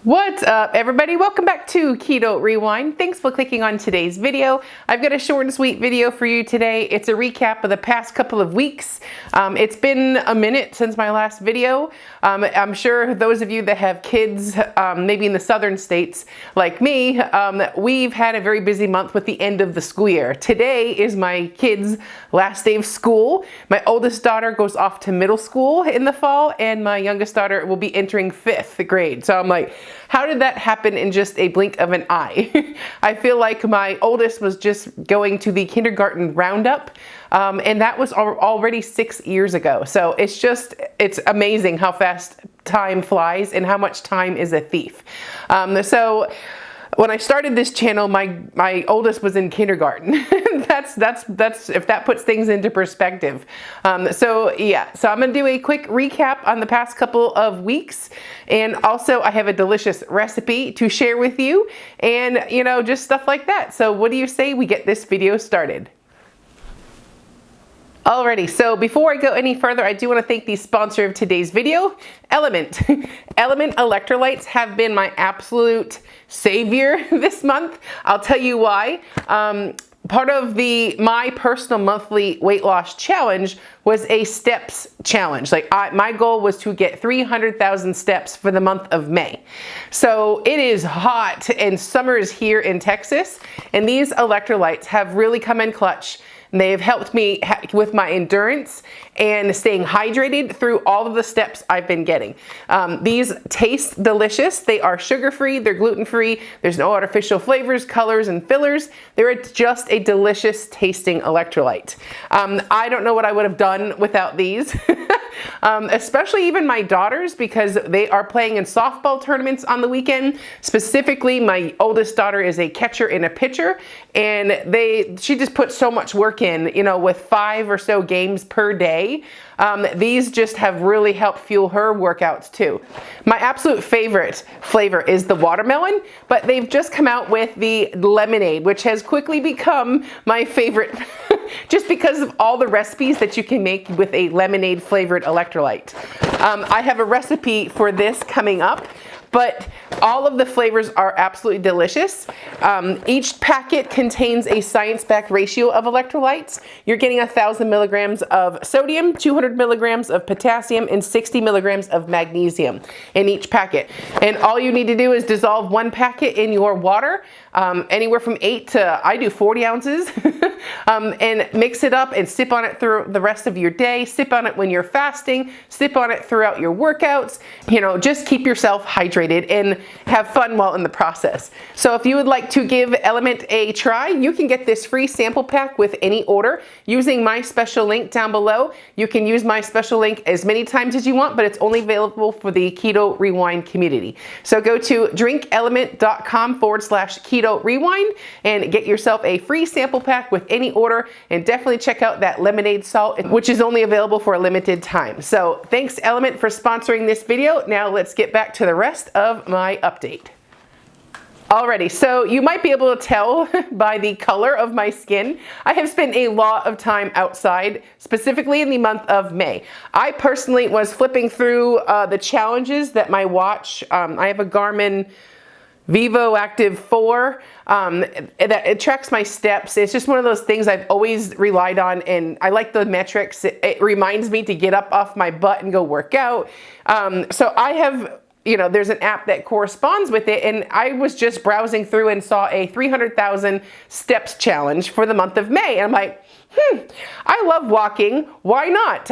What's up, everybody? Welcome back to Keto Rewind. Thanks for clicking on today's video. I've got a short and sweet video for you today. It's a recap of the past couple of weeks. It's been a minute since my last video. I'm sure those of you that have kids, maybe in the southern states like me, we've had a very busy month with the end of the school year. Today is my kids' last day of school. My oldest daughter goes off to middle school in the fall, and my youngest daughter will be entering 5th grade. So I'm like, how did that happen in just a blink of an eye? I feel like my oldest was just going to the kindergarten roundup, and that was already 6 years ago. So it's amazing how fast time flies and how much time is a thief. So when I started this channel, my oldest was in kindergarten. that's if that puts things into perspective. So I'm gonna do a quick recap on the past couple of weeks, and also I have a delicious recipe to share with you, and just stuff like that. So what do you say we get this video started? Alrighty, so before I go any further, I do want to thank the sponsor of today's video, Element. Element electrolytes have been my absolute savior this month. I'll tell you why. Part of my personal monthly weight loss challenge was a steps challenge. My goal was to get 300,000 steps for the month of May. So it is hot and summer is here in Texas, and these electrolytes have really come in clutch. They've helped me with my endurance and staying hydrated through all of the steps I've been getting. These taste delicious. They are sugar-free, they're gluten-free, there's no artificial flavors, colors, and fillers. They're just a delicious tasting electrolyte. I don't know what I would have done without these. Especially even my daughters, because they are playing in softball tournaments on the weekend. Specifically, my oldest daughter is a catcher and a pitcher, and she just puts so much work in, with 5 or so games per day. These just have really helped fuel her workouts too. My absolute favorite flavor is the watermelon, but they've just come out with the lemonade, which has quickly become my favorite just because of all the recipes that you can make with a lemonade flavored electrolyte. I have a recipe for this coming up, but all of the flavors are absolutely delicious. Each packet contains a science-backed ratio of electrolytes. You're getting 1,000 milligrams of sodium, 200 milligrams of potassium, and 60 milligrams of magnesium in each packet. And all you need to do is dissolve one packet in your water, anywhere from 8 to, I do 40 ounces, and mix it up and sip on it through the rest of your day. Sip on it when you're fasting, sip on it throughout your workouts. Just keep yourself hydrated and have fun while in the process. So if you would like to give Element a try, you can get this free sample pack with any order using my special link down below. You can use my special link as many times as you want, but it's only available for the Keto Rewind community. So go to drinkelement.com/Keto Rewind and get yourself a free sample pack with any order, and definitely check out that lemonade salt, which is only available for a limited time. So thanks, Element, for sponsoring this video. Now let's get back to the rest of my update. Alrighty, so you might be able to tell by the color of my skin, I have spent a lot of time outside, specifically in the month of May. I personally was flipping through the challenges that my watch, I have a Garmin Vivo Active 4, that it tracks my steps. It's just one of those things I've always relied on, and I like the metrics. It reminds me to get up off my butt and go work out. So I have, there's an app that corresponds with it, and I was just browsing through and saw a 300,000 steps challenge for the month of May, and I'm like, I love walking, why not?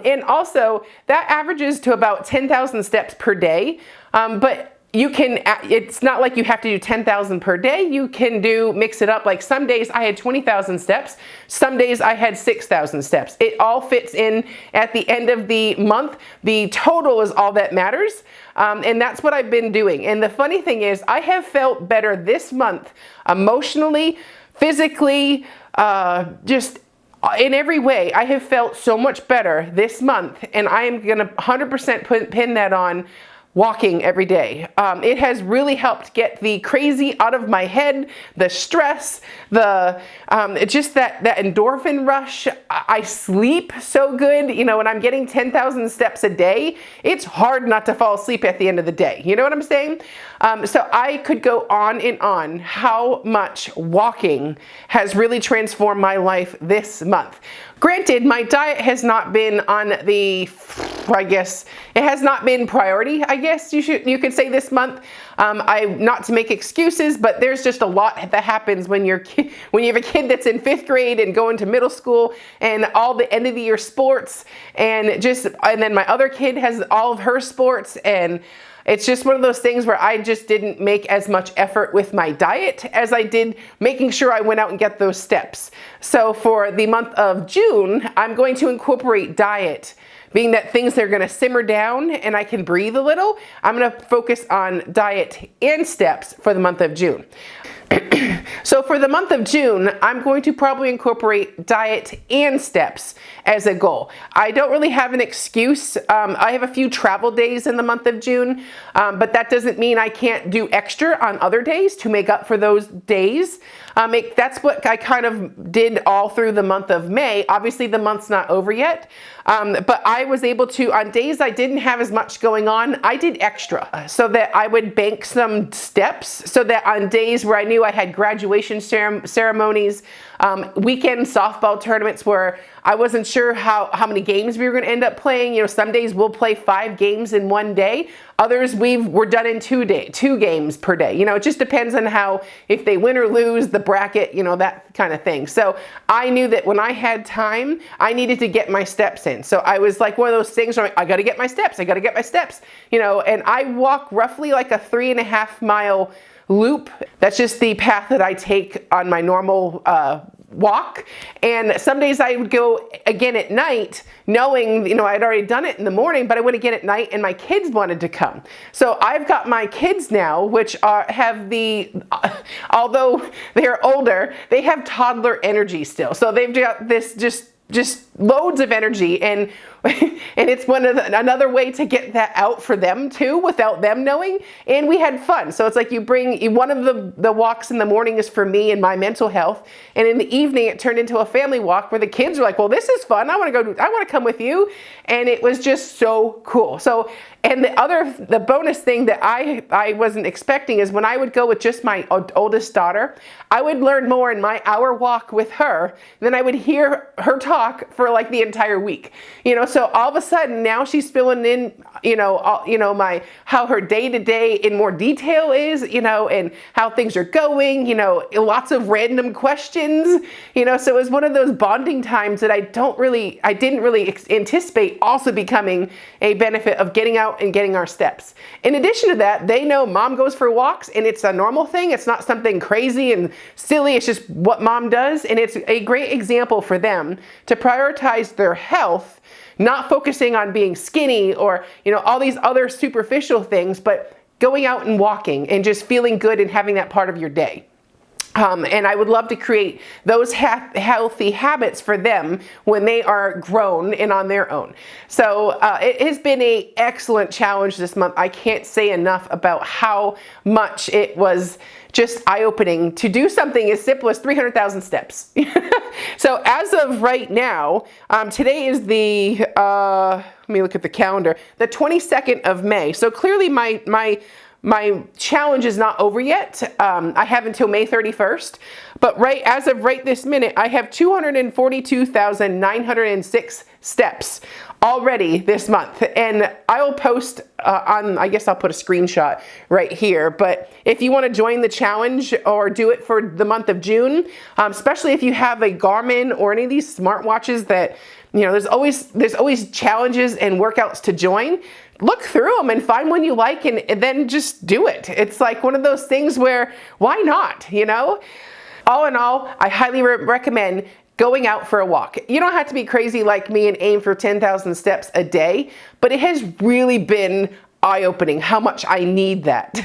And also that averages to about 10,000 steps per day, but it's not like you have to do 10,000 per day. You can mix it up. Like some days I had 20,000 steps. Some days I had 6,000 steps. It all fits in at the end of the month. The total is all that matters. And that's what I've been doing. And the funny thing is, I have felt better this month, emotionally, physically, just in every way. I have felt so much better this month, and I am going to 100% pin that on walking every day. It has really helped get the crazy out of my head, the stress, the just that endorphin rush. I sleep so good. You know, when I'm getting 10,000 steps a day, it's hard not to fall asleep at the end of the day. You know what I'm saying? So I could go on and on how much walking has really transformed my life this month. Granted, my diet has not been on the, I guess, it has not been priority, I guess you could say this month. Not to make excuses, but there's just a lot that happens when you have a kid that's in 5th grade and going to middle school and all the end of the year sports and then my other kid has all of her sports, and it's just one of those things where I just didn't make as much effort with my diet as I did making sure I went out and get those steps. So for the month of June, I'm going to incorporate diet. Being that things are going to simmer down and I can breathe a little, I'm going to focus on diet and steps for the month of June. So for the month of June, I'm going to probably incorporate diet and steps as a goal. I don't really have an excuse. I have a few travel days in the month of June, but that doesn't mean I can't do extra on other days to make up for those days. That's what I kind of did all through the month of May. Obviously the month's not over yet, but I was able to, on days I didn't have as much going on, I did extra so that I would bank some steps so that on days where I knew I had graduation ceremonies, weekend softball tournaments where I wasn't sure how many games we were going to end up playing. You know, some days we'll play 5 games in one day. Others we're done in 2 games per day. You know, it just depends on if they win or lose, the bracket, you know, that kind of thing. So I knew that when I had time, I needed to get my steps in. So I was like one of those things where I got to get my steps. I got to get my steps, you know, and I walk roughly like a 3.5 mile loop. That's just the path that I take on my normal walk. And some days I would go again at night knowing, you know, I'd already done it in the morning, but I went again at night and my kids wanted to come. So I've got my kids now, which although they're older, they have toddler energy still. So they've got this just loads of energy, and it's another way to get that out for them too without them knowing. And we had fun. So it's like one of the walks in the morning is for me and my mental health, and in the evening it turned into a family walk where the kids were like, well, this is fun, I want to come with you. And it was just so cool. So, and the bonus thing that I wasn't expecting is when I would go with just my oldest daughter, I would learn more in my hour walk with her than I would hear her talk for like the entire week. You know, so all of a sudden now she's filling in, how her day to day in more detail is, you know, and how things are going, you know, lots of random questions, you know, so it was one of those bonding times that I didn't really anticipate also becoming a benefit of getting out and getting our steps. In addition to that, they know mom goes for walks and it's a normal thing. It's not something crazy and silly. It's just what mom does. And it's a great example for them to prioritize their health, not focusing on being skinny or, you know, all these other superficial things, but going out and walking and just feeling good and having that part of your day. And I would love to create those healthy habits for them when they are grown and on their own. So it has been an excellent challenge this month. I can't say enough about how much it was just eye-opening to do something as simple as 300,000 steps. So as of right now, today is let me look at the calendar, the 22nd of May. So clearly my challenge is not over yet. I have until May 31st, but as of right this minute, I have 242,906 steps already this month. And I will post I guess I'll put a screenshot right here, but if you want to join the challenge or do it for the month of June, especially if you have a Garmin or any of these smartwatches that, you know, there's always challenges and workouts to join. Look through them and find one you like and then just do it. It's like one of those things where, why not, you know? All in all, I highly recommend going out for a walk. You don't have to be crazy like me and aim for 10,000 steps a day, but it has really been eye-opening how much I need that.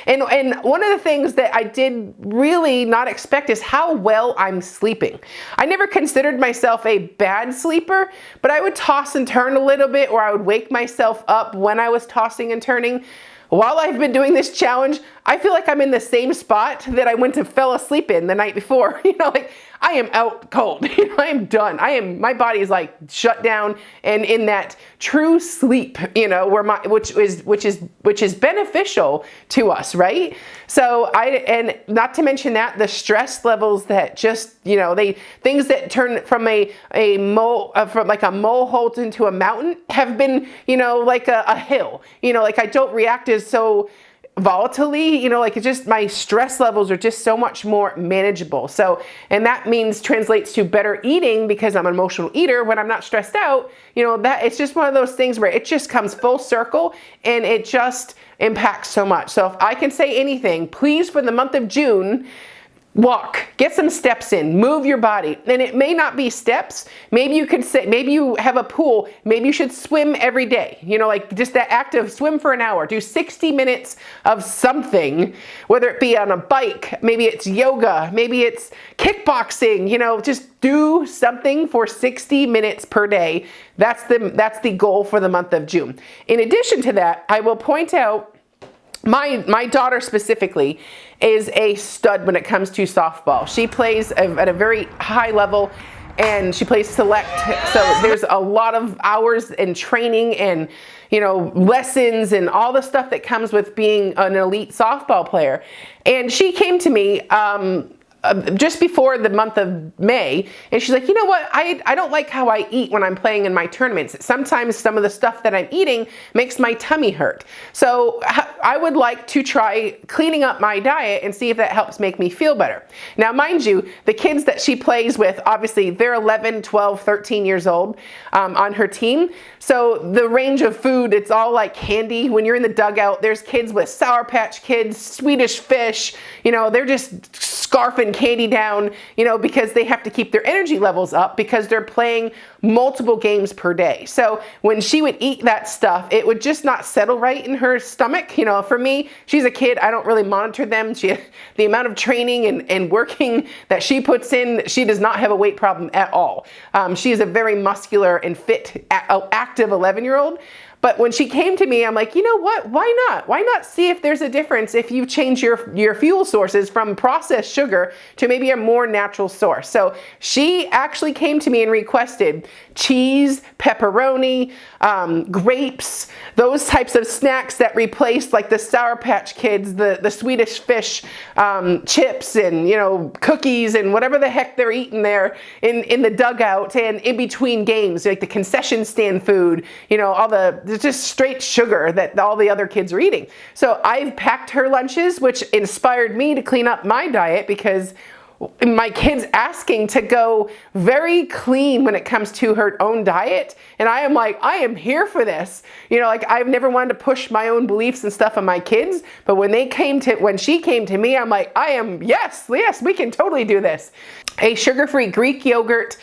And one of the things that I did really not expect is how well I'm sleeping. I never considered myself a bad sleeper, but I would toss and turn a little bit, or I would wake myself up when I was tossing and turning. While I've been doing this challenge, I feel like I'm in the same spot that I went to fell asleep in the night before. Like I am out cold. I am done. My body is like shut down and in that true sleep, where which is beneficial to us, right? So and not to mention that the stress levels that just, things that turn from from like a molehill into a mountain have been, like a hill, like I don't react as so volatilely, like it's just my stress levels are just so much more manageable. So, and that translates to better eating because I'm an emotional eater. When I'm not stressed out, that it's just one of those things where it just comes full circle and it just impacts so much. So if I can say anything, please, for the month of June, walk, get some steps in, move your body. And it may not be steps. Maybe you can say, maybe you have a pool. Maybe you should swim every day. Like just that active swim for an hour, do 60 minutes of something, whether it be on a bike, maybe it's yoga, maybe it's kickboxing, just do something for 60 minutes per day. That's the goal for the month of June. In addition to that, I will point out my daughter specifically is a stud when it comes to softball. She plays at a very high level and she plays select. So there's a lot of hours in training and, lessons and all the stuff that comes with being an elite softball player. And she came to me, just before the month of May, and she's like, you know what, I don't like how I eat when I'm playing in my tournaments. Sometimes some of the stuff that I'm eating makes my tummy hurt. So I would like to try cleaning up my diet and see if that helps make me feel better. Now, mind you, the kids that she plays with, obviously they're 11, 12, 13 years old on her team. So the range of food, it's all like candy. When you're in the dugout, there's kids with Sour Patch Kids, Swedish Fish, they're just scarfing candy down, because they have to keep their energy levels up because they're playing multiple games per day. So when she would eat that stuff, it would just not settle right in her stomach. For me, she's a kid. I don't really monitor them. The amount of training and working that she puts in, she does not have a weight problem at all. She is a very muscular and fit, active 11-year-old. But when she came to me, I'm like, you know what? Why not? Why not see if there's a difference if you change your fuel sources from processed sugar to maybe a more natural source? So she actually came to me and requested cheese, pepperoni, grapes, those types of snacks that replace like the Sour Patch Kids, the Swedish Fish chips and, cookies and whatever the heck they're eating there in the dugout and in between games, like the concession stand food, it's just straight sugar that all the other kids are eating. So I've packed her lunches, which inspired me to clean up my diet because my kid's asking to go very clean when it comes to her own diet. And I am like, I am here for this. Like I've never wanted to push my own beliefs and stuff on my kids. But when she came to me, I'm like, yes, we can totally do this. A sugar-free Greek yogurt,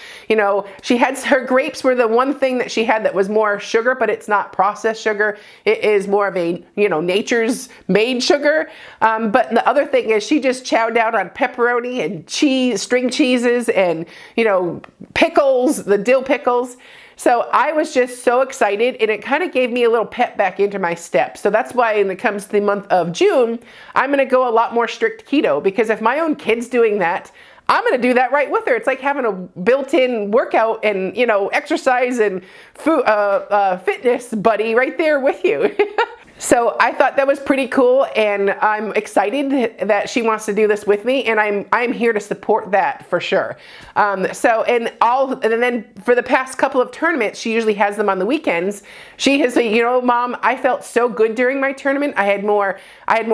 she had her grapes were the one thing that she had that was more sugar, but it's not processed sugar. It is more of a, nature's made sugar. But the other thing is she just chowed down on pepperoni and cheese, string cheeses and, pickles, the dill pickles. So I was just so excited and it kind of gave me a little pep back into my steps. So that's why when it comes to the month of June, I'm going to go a lot more strict keto because if my own kid's doing that, I'm going to do that right with her. It's like having a built-in workout and, exercise and food, fitness buddy right there with you. So I thought that was pretty cool and I'm excited that she wants to do this with me and I'm here to support that for sure. And then for the past couple of tournaments, she usually has them on the weekends. She has said, Mom, I felt so good during my tournament. I had more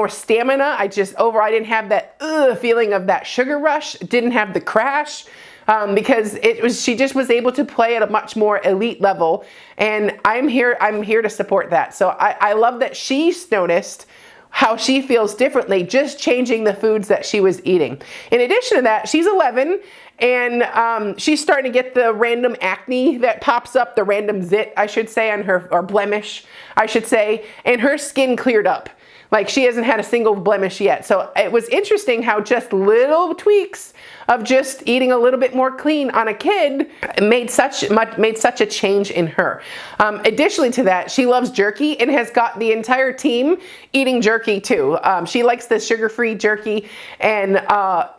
stamina. I didn't have that feeling of that sugar rush, didn't have the crash. Because she just was able to play at a much more elite level, and I'm here to support that. So I love that she's noticed how she feels differently just changing the foods that she was eating. In addition to that, she's 11 and she's starting to get the random acne that pops up, the random zit, I should say, on her, or blemish, I should say, and her skin cleared up. Like, she hasn't had a single blemish yet. So it was interesting how just little tweaks of just eating a little bit more clean on a kid made such a change in her. Additionally to that, she loves jerky and has got the entire team eating jerky too. She likes the sugar-free jerky, and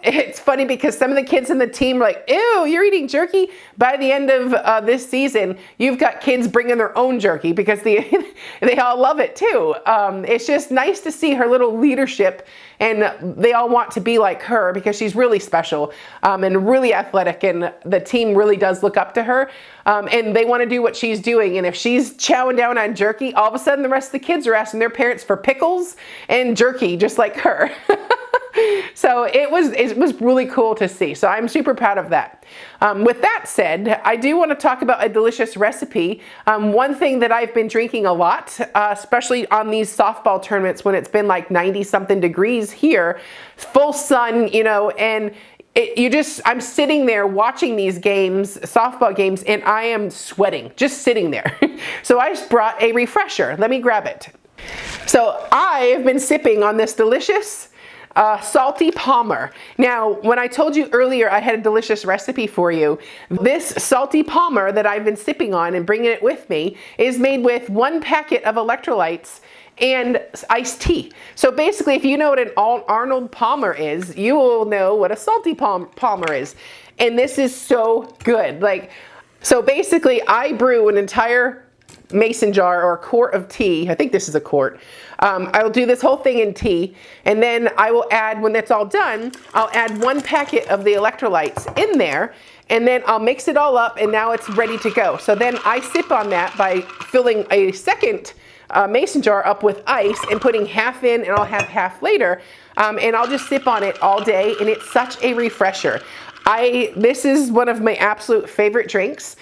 it's funny because some of the kids in the team are like, ew, you're eating jerky? By the end of this season, you've got kids bringing their own jerky because they all love it too. It's just nice to see her little leadership, and they all want to be like her because she's really special and really athletic, and the team really does look up to her, and they want to do what she's doing. And if she's chowing down on jerky, all of a sudden the rest of the kids are asking their parents for pickles and jerky just like her. So it was really cool to see. So I'm super proud of that. With that said, I do want to talk about a delicious recipe. One thing that I've been drinking a lot, especially on these softball tournaments when it's been like 90-something degrees here, full sun, you know, and I'm sitting there watching these games, softball games, and I am sweating, just sitting there. So I just brought a refresher. Let me grab it. So I have been sipping on this delicious salty Palmer. Now, when I told you earlier I had a delicious recipe for you, this salty Palmer that I've been sipping on and bringing it with me is made with 1 packet of electrolytes and iced tea. So basically, if you know what an Arnold Palmer is, you will know what a salty Palmer is. And this is so good. Like, so basically I brew an entire mason jar or a quart of tea. I think this is a quart. I'll do this whole thing in tea, and then I will add, when that's all done, I'll add 1 packet of the electrolytes in there, and then I'll mix it all up, and now it's ready to go. So then I sip on that by filling a second mason jar up with ice and putting half in, and I'll have half later, and I'll just sip on it all day, and it's such a refresher. This is one of my absolute favorite drinks.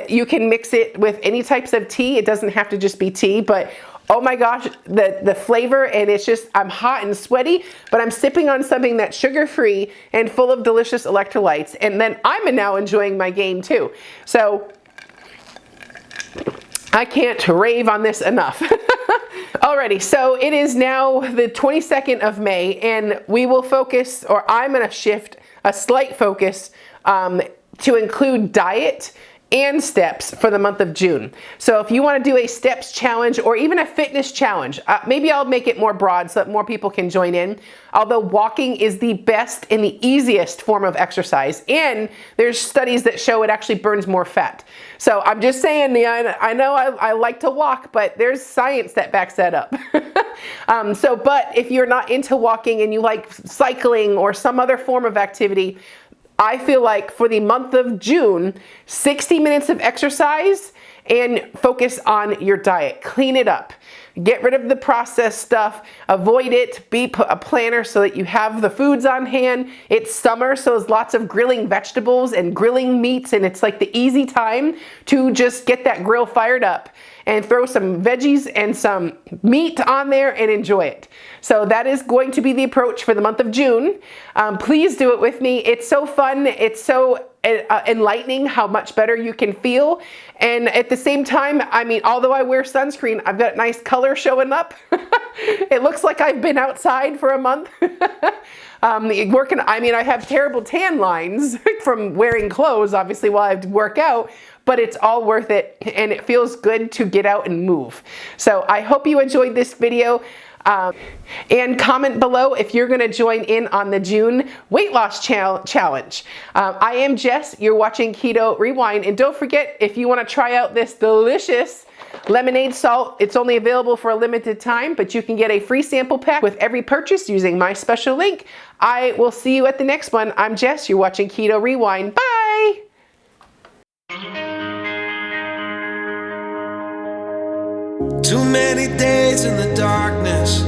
You can mix it with any types of tea. It doesn't have to just be tea, but oh my gosh, the flavor, and it's just, I'm hot and sweaty, but I'm sipping on something that's sugar-free and full of delicious electrolytes, and then I'm now enjoying my game too. So I can't rave on this enough. Alrighty, so it is now the 22nd of May, and we will focus, or I'm gonna shift a slight focus to include diet and steps for the month of June. So if you want to do a steps challenge or even a fitness challenge, maybe I'll make it more broad so that more people can join in. Although walking is the best and the easiest form of exercise, and there's studies that show it actually burns more fat. So I'm just saying, I know I like to walk, but there's science that backs that up. But if you're not into walking and you like cycling or some other form of activity, I feel like for the month of June, 60 minutes of exercise and focus on your diet. Clean it up. Get rid of the processed stuff. Avoid it. Be a planner so that you have the foods on hand. It's summer, so there's lots of grilling vegetables and grilling meats, and it's like the easy time to just get that grill fired up and throw some veggies and some meat on there and enjoy it. So that is going to be the approach for the month of June. Please do it with me. It's so fun. It's so enlightening how much better you can feel. And at the same time, I mean, although I wear sunscreen, I've got nice color showing up. It looks like I've been outside for a month. I mean, I have terrible tan lines from wearing clothes, obviously, while I work out, but it's all worth it, and it feels good to get out and move. So I hope you enjoyed this video. And comment below if you're going to join in on the June weight loss challenge. I am Jess. You're watching Keto Rewind. And don't forget, if you want to try out this delicious lemonade salt, it's only available for a limited time, but you can get a free sample pack with every purchase using my special link. I will see you at the next one. I'm Jess. You're watching Keto Rewind. Bye! Too many days in the darkness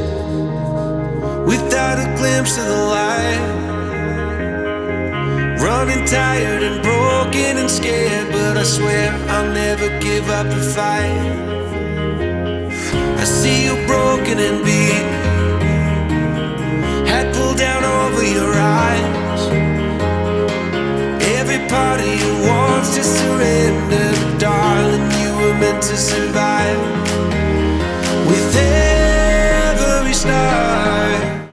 without a glimpse of the light. Running tired and broken and scared, but I swear I'll never give up the fight. I see you broken and beat,